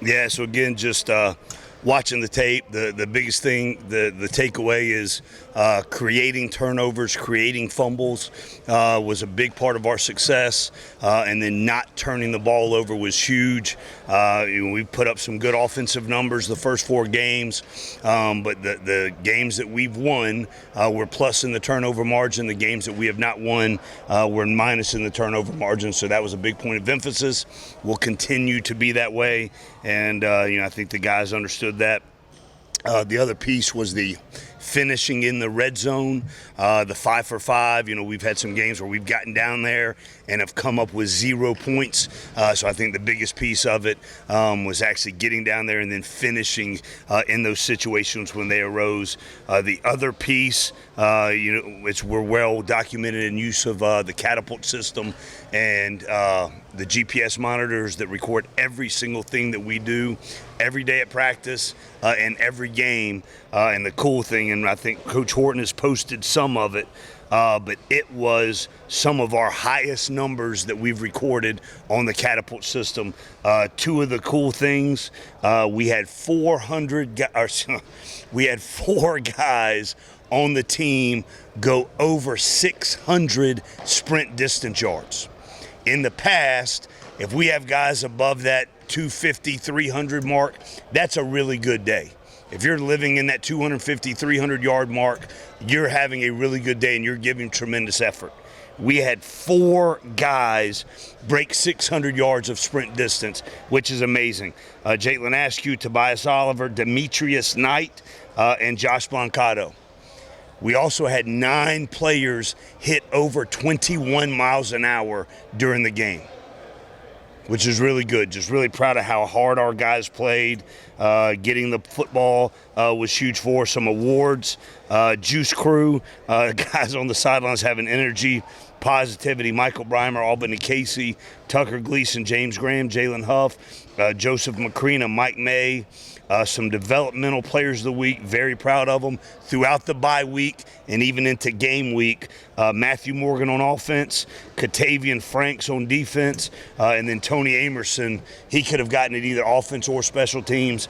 Yeah, so again, just watching the tape, the biggest thing, the takeaway is creating turnovers, creating fumbles was a big part of our success, and then not turning the ball over was huge. We put up some good offensive numbers the first 4 games, but the games that we've won, we're plus in the turnover margin. The games that we have not won, we're minus in the turnover margin, so that was a big point of emphasis. We'll continue to be that way, and I think the guys understood that. The other piece was the finishing in the red zone, the 5 for 5. We've had some games where we've gotten down there and have come up with 0 points. So I think the biggest piece of it was actually getting down there and then finishing in those situations when they arose. The other piece, we're well documented in use of the catapult system and the GPS monitors that record every single thing that we do every day at practice and every game. And the cool thing, and I think Coach Horton has posted some of it, but it was some of our highest numbers that we've recorded on the catapult system. 2 of the cool things, we had 4 guys on the team go over 600 sprint distance yards. In the past, if we have guys above that 250, 300 mark, that's a really good day. If you're living in that 250, 300 yard mark, you're having a really good day and you're giving tremendous effort. We had 4 guys break 600 yards of sprint distance, which is amazing. Jalen Askew, Tobias Oliver, Demetrius Knight, and Josh Blancato. We also had 9 players hit over 21 miles an hour during the game, which is really good. Just really proud of how hard our guys played. Getting the football was huge for us. Some awards. Juice Crew, guys on the sidelines having energy, positivity. Michael Breimer, Albany Casey, Tucker Gleason, James Graham, Jalen Huff, Joseph Macrina, Mike May. Some developmental players of the week, very proud of them throughout the bye week and even into game week. Matthew Morgan on offense, Katavian Franks on defense, and then Tony Amerson. He could have gotten it either offense or special teams.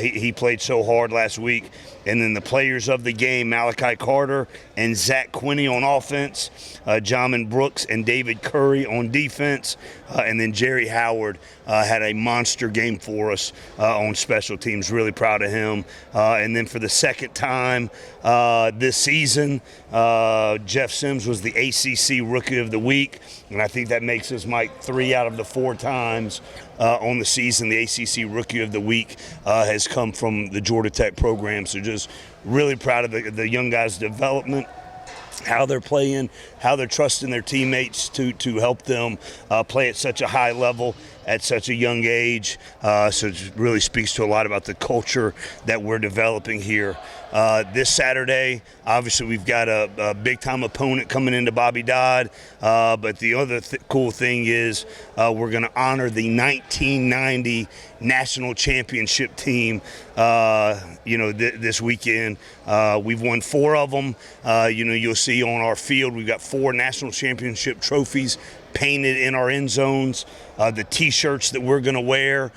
He played so hard last week. And then the players of the game, Malachi Carter and Zach Quinney on offense, Jamin Brooks and David Curry on defense, and then Jerry Howard had a monster game for us on special teams. Really proud of him. And then for the second time this season, Jeff Sims was the ACC Rookie of the Week, and I think that makes us, Mike, 3 out of the 4 times on the season the ACC Rookie of the Week has come from the Georgia Tech program. So just really proud of the young guys' development, how they're playing, how they're trusting their teammates to help them play at such a high level at such a young age. So it really speaks to a lot about the culture that we're developing here. This Saturday, obviously, we've got a big-time opponent coming into Bobby Dodd, but the other cool thing is we're going to honor the 1990 national championship team, this weekend. We've won 4 of them. You'll see on our field, we've got 4 national championship trophies painted in our end zones. The T-shirts that we're going to wear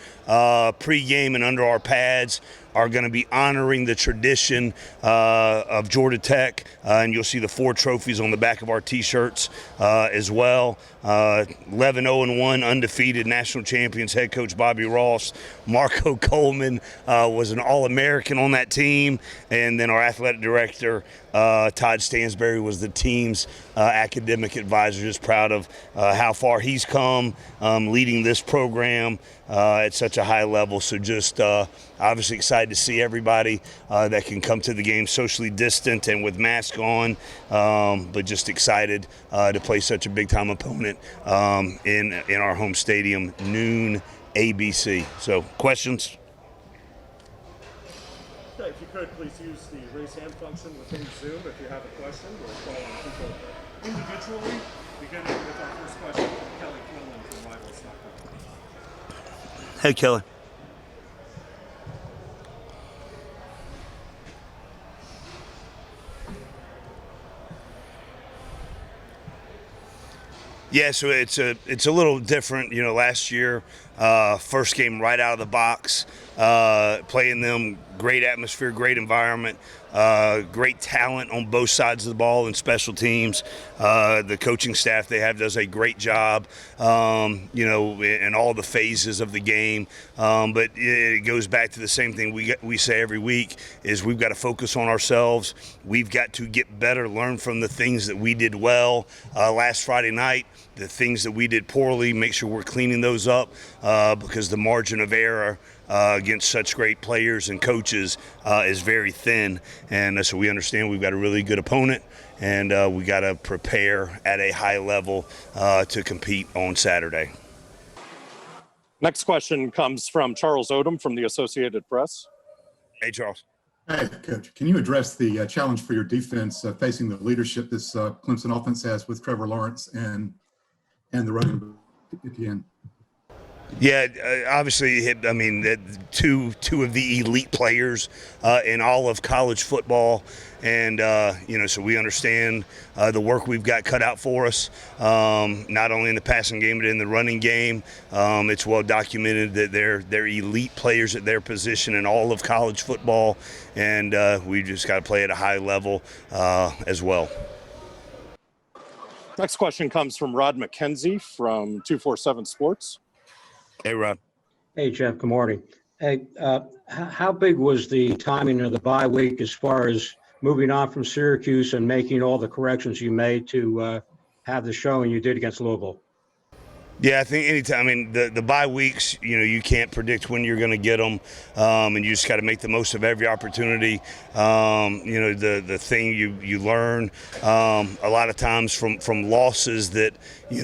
pre-game and under our pads are going to be honoring the tradition of Georgia Tech, and you'll see the 4 trophies on the back of our T-shirts as well. 11-0-1 undefeated national champions head coach Bobby Ross. Marco Coleman was an All-American on that team, and then our athletic director Todd Stansberry was the team's academic advisor. Just proud of how far he's come leading this program at such a high level. So just obviously excited to see everybody that can come to the game socially distant and with masks on, but just excited to play such a big-time opponent in our home stadium, noon ABC. So questions? Okay, if you could, please use the raise hand function within Zoom if you have a question. We'll call on people individually, beginning with our first question from Kelly Quinlan from Rivals.com. Hey, Kelly. Yeah, so it's a little different. Last year First game right out of the box, playing them, great atmosphere, great environment, great talent on both sides of the ball and special teams. The coaching staff they have does a great job, in all the phases of the game. But it goes back to the same thing we say every week is we've got to focus on ourselves. We've got to get better, learn from the things that we did well last Friday night, the things that we did poorly, make sure we're cleaning those up because the margin of error against such great players and coaches is very thin. And so we understand we've got a really good opponent, and we got to prepare at a high level to compete on Saturday. Next question comes from Charles Odom from the Associated Press. Hey, Charles. Hey, Coach. Can you address the challenge for your defense facing the leadership this Clemson offense has with Trevor Lawrence and the running back at the end? Yeah, obviously, I mean, two of the elite players in all of college football, and so we understand the work we've got cut out for us, not only in the passing game but in the running game. It's well documented that they're elite players at their position in all of college football, and we just got to play at a high level as well. Next question comes from Rod McKenzie from 247 Sports. Hey, Rod. Hey, Jeff. Good morning. Hey, how big was the timing of the bye week as far as moving on from Syracuse and making all the corrections you made to have the showing you did against Louisville? Yeah, I think anytime. I mean, the bye weeks, you can't predict when you're going to get them, and you just got to make the most of every opportunity. The thing you learn a lot of times from losses that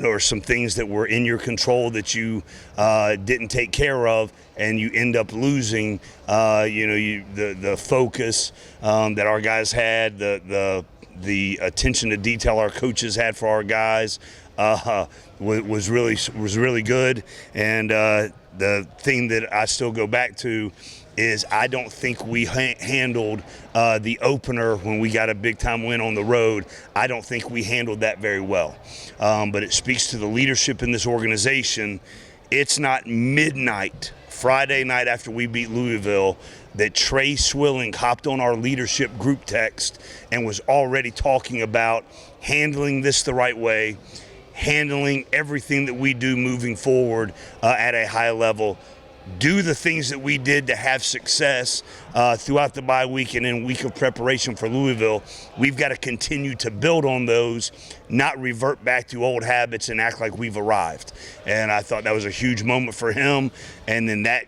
are some things that were in your control that you didn't take care of, and you end up losing. The focus that our guys had, the attention to detail our coaches had for our guys. Was really good, and the thing that I still go back to is I don't think we handled the opener when we got a big time win on the road. I don't think we handled that very well, but it speaks to the leadership in this organization. It's not midnight Friday night after we beat Louisville that Trey Swilling hopped on our leadership group text and was already talking about handling this the right way, handling everything that we do moving forward at a high level, do the things that we did to have success throughout the bye week and in week of preparation for Louisville. We've got to continue to build on those, not revert back to old habits and act like we've arrived. And I thought that was a huge moment for him. And then that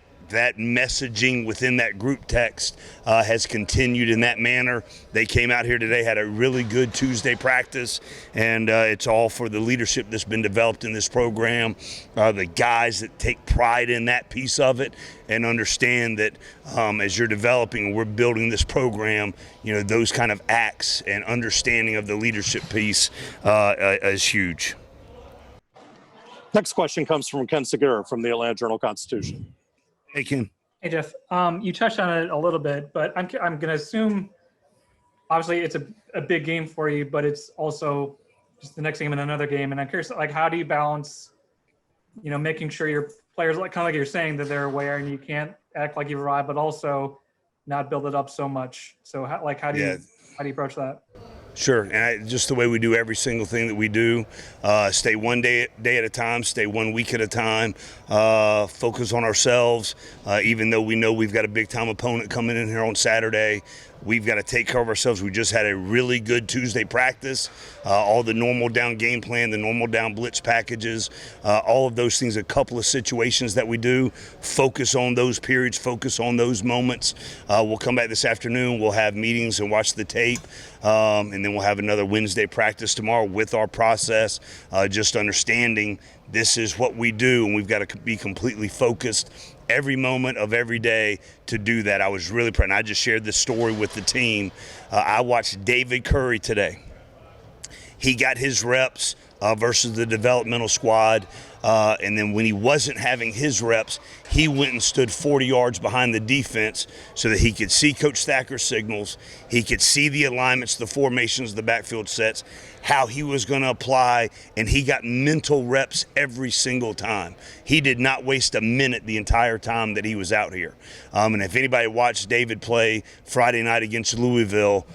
messaging within that group text has continued in that manner. They came out here today, had a really good Tuesday practice, and it's all for the leadership that's been developed in this program, the guys that take pride in that piece of it and understand that as you're developing and we're building this program, those kind of acts and understanding of the leadership piece is huge. Next question comes from Ken Segura from the Atlanta Journal-Constitution. Hey, Ken. Hey, Jeff. You touched on it a little bit, but I'm going to assume, obviously, it's a big game for you, but it's also just the next game and another game. And I'm curious, how do you balance, making sure your players, kind of like you're saying, that they're aware and you can't act like you've arrived, but also not build it up so much. So, how do you approach that? Sure, and just the way we do every single thing that we do, stay one day at a time, stay 1 week at a time, focus on ourselves, even though we know we've got a big-time opponent coming in here on Saturday. We've got to take care of ourselves. We just had a really good Tuesday practice. All the normal down game plan, the normal down blitz packages, all of those things, a couple of situations that we do. Focus on those periods, focus on those moments. We'll come back this afternoon. We'll have meetings and watch the tape. And then we'll have another Wednesday practice tomorrow with our process, just understanding this is what we do, and we've got to be completely focused every moment of every day to do that. I was really proud, and I just shared this story with the team. I watched David Curry today. He got his reps versus the developmental squad. And then when he wasn't having his reps, he went and stood 40 yards behind the defense so that he could see Coach Thacker's signals. He could see the alignments, the formations, the backfield sets, how he was going to apply, and he got mental reps every single time. He did not waste a minute the entire time that he was out here. And if anybody watched David play Friday night against Louisville,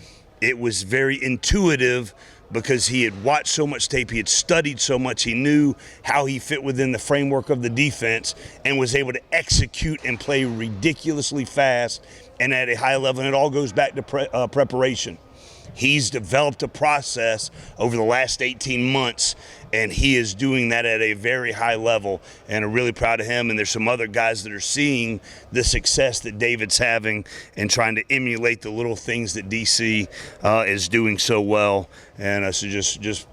it was very intuitive because he had watched so much tape, he had studied so much, he knew how he fit within the framework of the defense and was able to execute and play ridiculously fast and at a high level. And it all goes back to preparation. He's developed a process over the last 18 months, and he is doing that at a very high level, and I'm really proud of him. And there's some other guys that are seeing the success that David's having and trying to emulate the little things that DC is doing so well. And so just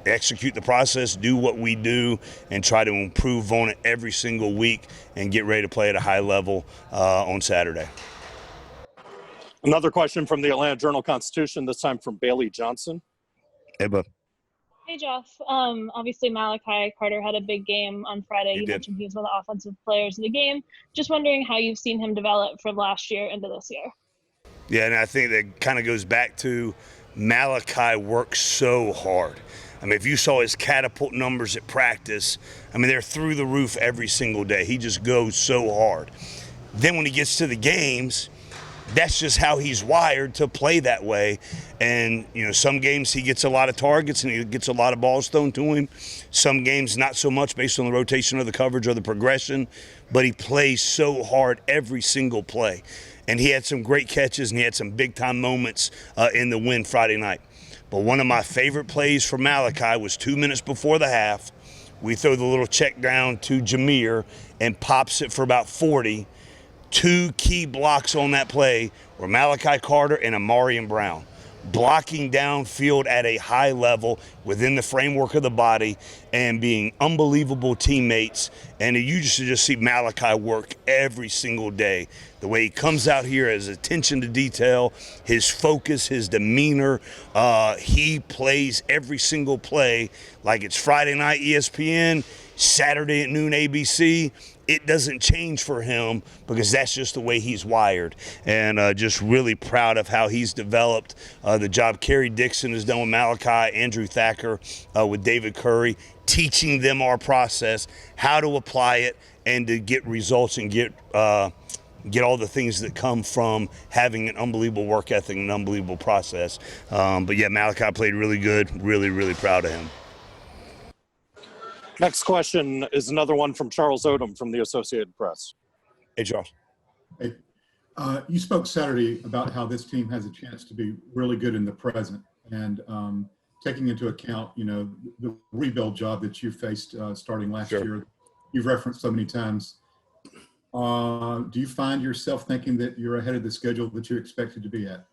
execute the process, do what we do, and try to improve on it every single week and get ready to play at a high level on Saturday. Another question from the Atlanta Journal-Constitution, this time from Bailey Johnson. Hey, bud. Hey, Jeff. Obviously, Malachi Carter had a big game on Friday. You mentioned he was one of the offensive players of the game. Just wondering how you've seen him develop from last year into this year. Yeah, and I think that kind of goes back to Malachi works so hard. I mean, if you saw his catapult numbers at practice, I mean, they're through the roof every single day. He just goes so hard. Then when he gets to the games, that's just how he's wired to play that way. And, you know, some games he gets a lot of targets and he gets a lot of balls thrown to him. Some games not so much based on the rotation or the coverage or the progression, but he plays so hard every single play. And he had some great catches and he had some big-time moments in the win Friday night. But one of my favorite plays for Malachi was 2 minutes before the half. We throw the little check down to Jameer and pops it for about 40. Two key blocks on that play were Malachi Carter and Amarian Brown, blocking downfield at a high level within the framework of the body and being unbelievable teammates. And you just see Malachi work every single day. The way he comes out here, his attention to detail, his focus, his demeanor, he plays every single play like it's Friday night ESPN, Saturday at noon ABC. It doesn't change for him because that's just the way he's wired. And just really proud of how he's developed. The job Kerry Dixon has done with Malachi, Andrew Thacker, with David Curry, teaching them our process, how to apply it, and to get results and get all the things that come from having an unbelievable work ethic and an unbelievable process. But yeah, Malachi played really good. Really, really proud of him. Next question is another one from Charles Odom from the Associated Press. Hey, Charles. Hey, you spoke Saturday about how this team has a chance to be really good in the present, and taking into account, you know, the rebuild job that you faced starting last year, you've referenced so many times. Do you find yourself thinking that you're ahead of the schedule that you expected to be at?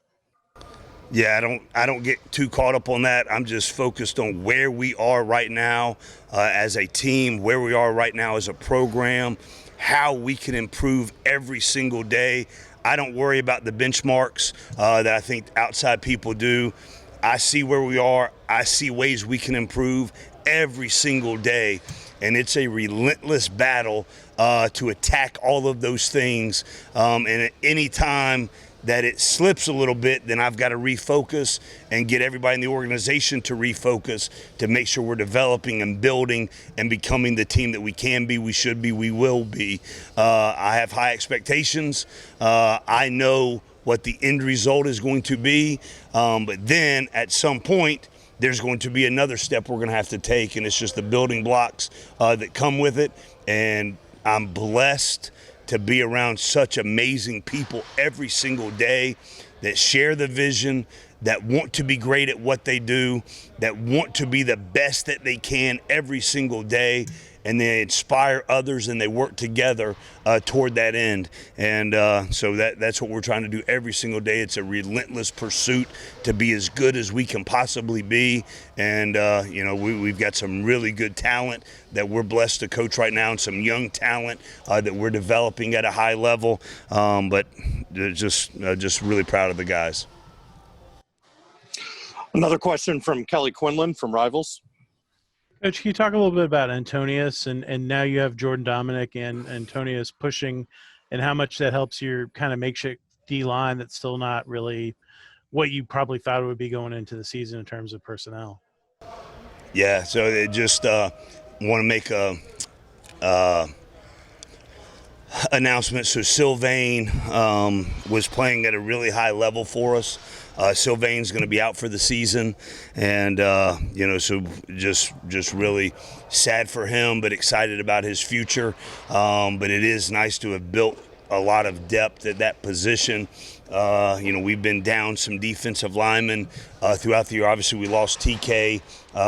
Yeah, I don't get too caught up on that. I'm just focused on where we are right now as a team, where we are right now as a program, how we can improve every single day. I don't worry about the benchmarks that I think outside people do. I see where we are. I see ways we can improve every single day. And it's a relentless battle to attack all of those things. And at any time that it slips a little bit, then I've got to refocus and get everybody in the organization to refocus to make sure we're developing and building and becoming the team that we can be, we should be, we will be. I have high expectations. I know what the end result is going to be, but then at some point, there's going to be another step we're going to have to take, and it's just the building blocks that come with it. And I'm blessed to be around such amazing people every single day that share the vision, that want to be great at what they do, that want to be the best that they can every single day, and they inspire others and they work together toward that end. And so that's what we're trying to do every single day. It's a relentless pursuit to be as good as we can possibly be. And, you know, we've got some really good talent that we're blessed to coach right now, and some young talent that we're developing at a high level. But just really proud of the guys. Another question from Kelly Quinlan from Rivals. Coach, can you talk a little bit about Antonius and now you have Jordan Dominic and Antonius pushing and how much that helps your kind of makeshift D-line that's still not really what you probably thought it would be going into the season in terms of personnel? Yeah, so they just want to make a announcement. So Sylvain was playing at a really high level for us. Sylvain's going to be out for the season, and so just really sad for him, but excited about his future. But it is nice to have built a lot of depth at that position. We've been down some defensive linemen throughout the year. Obviously, we lost TK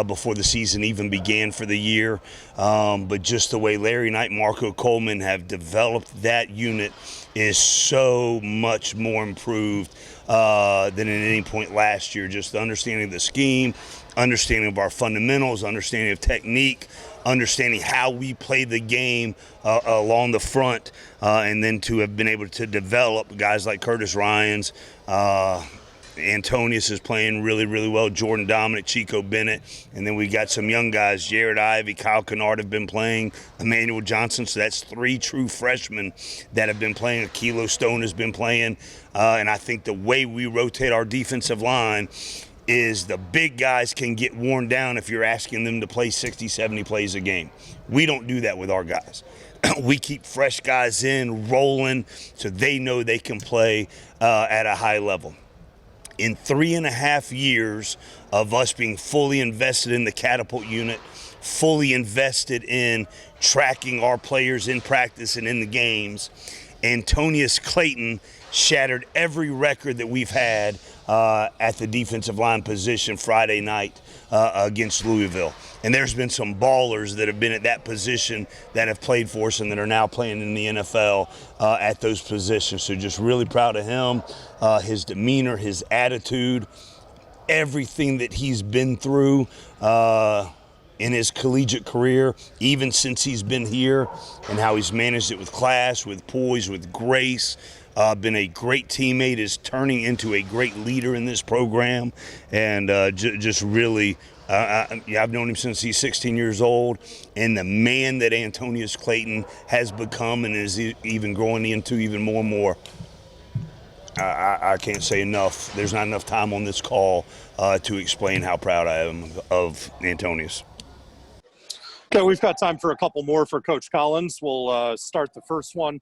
before the season even began for the year. But just the way Larry Knight and Marco Coleman have developed that unit is so much more improved than at any point last year. Just the understanding of the scheme, understanding of our fundamentals, understanding of technique, understanding how we play the game along the front, and then to have been able to develop guys like Curtis Ryans. Antonius is playing really, really well. Jordan Dominic, Chico Bennett. And then we got some young guys. Jared Ivey, Kyle Kennard have been playing. Emmanuel Johnson. So that's 3 true freshmen that have been playing. Akilo Stone has been playing. And I think the way we rotate our defensive line is the big guys can get worn down if you're asking them to play 60, 70 plays a game. We don't do that with our guys. We keep fresh guys in, rolling, so they know they can play at a high level. In 3.5 years of us being fully invested in the catapult unit, fully invested in tracking our players in practice and in the games, Antonius Clayton shattered every record that we've had at the defensive line position Friday night against Louisville. And there's been some ballers that have been at that position that have played for us and that are now playing in the NFL at those positions. So just really proud of him, his demeanor, his attitude, everything that he's been through in his collegiate career, even since he's been here, and how he's managed it with class, with poise, with grace. Been a great teammate, is turning into a great leader in this program, and just really, I've known him since he's 16 years old, and the man that Antonius Clayton has become and is even growing into even more and more. I can't say enough. There's not enough time on this call to explain how proud I am of Antonius. Okay, we've got time for a couple more for Coach Collins. We'll start the first one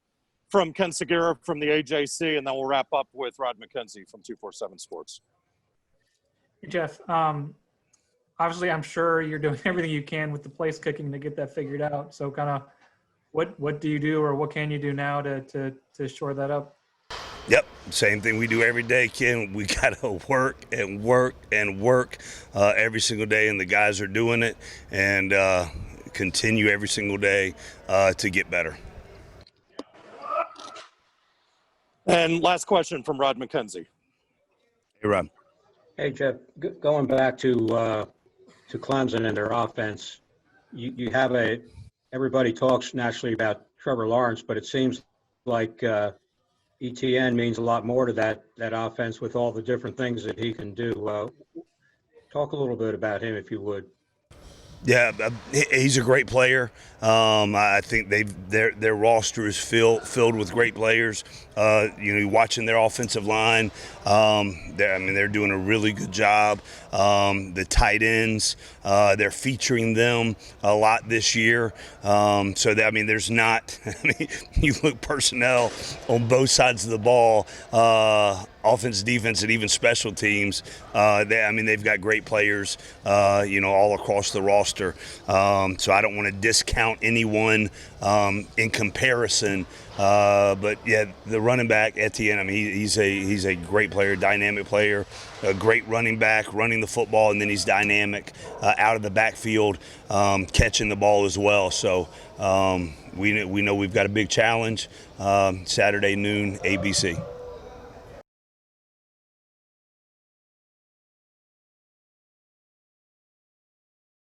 from Ken Segura from the AJC, and then we'll wrap up with Rod McKenzie from 247 Sports. Hey, Jeff, obviously I'm sure you're doing everything you can with the place kicking to get that figured out. So kind of what do you do, or what can you do now to shore that up? Yep, same thing we do every day, Ken. We got to work and work and work every single day, and the guys are doing it, and continue every single day to get better. And last question from Rod McKenzie. Hey, Rob. Hey, Jeff, going back to Clemson and their offense, you have everybody talks naturally about Trevor Lawrence, but it seems like ETN means a lot more to that offense with all the different things that he can do. Talk a little bit about him, if you would. Yeah, he's a great player. I think their roster is filled with great players. Watching their offensive line, they're doing a really good job. The tight ends, they're featuring them a lot this year. There's not. You look personnel on both sides of the ball. Offense, defense, and even special teams. They've got great players, all across the roster. So I don't want to discount anyone in comparison. But yeah, the running back Etienne, he's a great player, dynamic player, a great running back, running the football, and then he's dynamic out of the backfield, catching the ball as well. So we know we've got a big challenge. Saturday noon, ABC.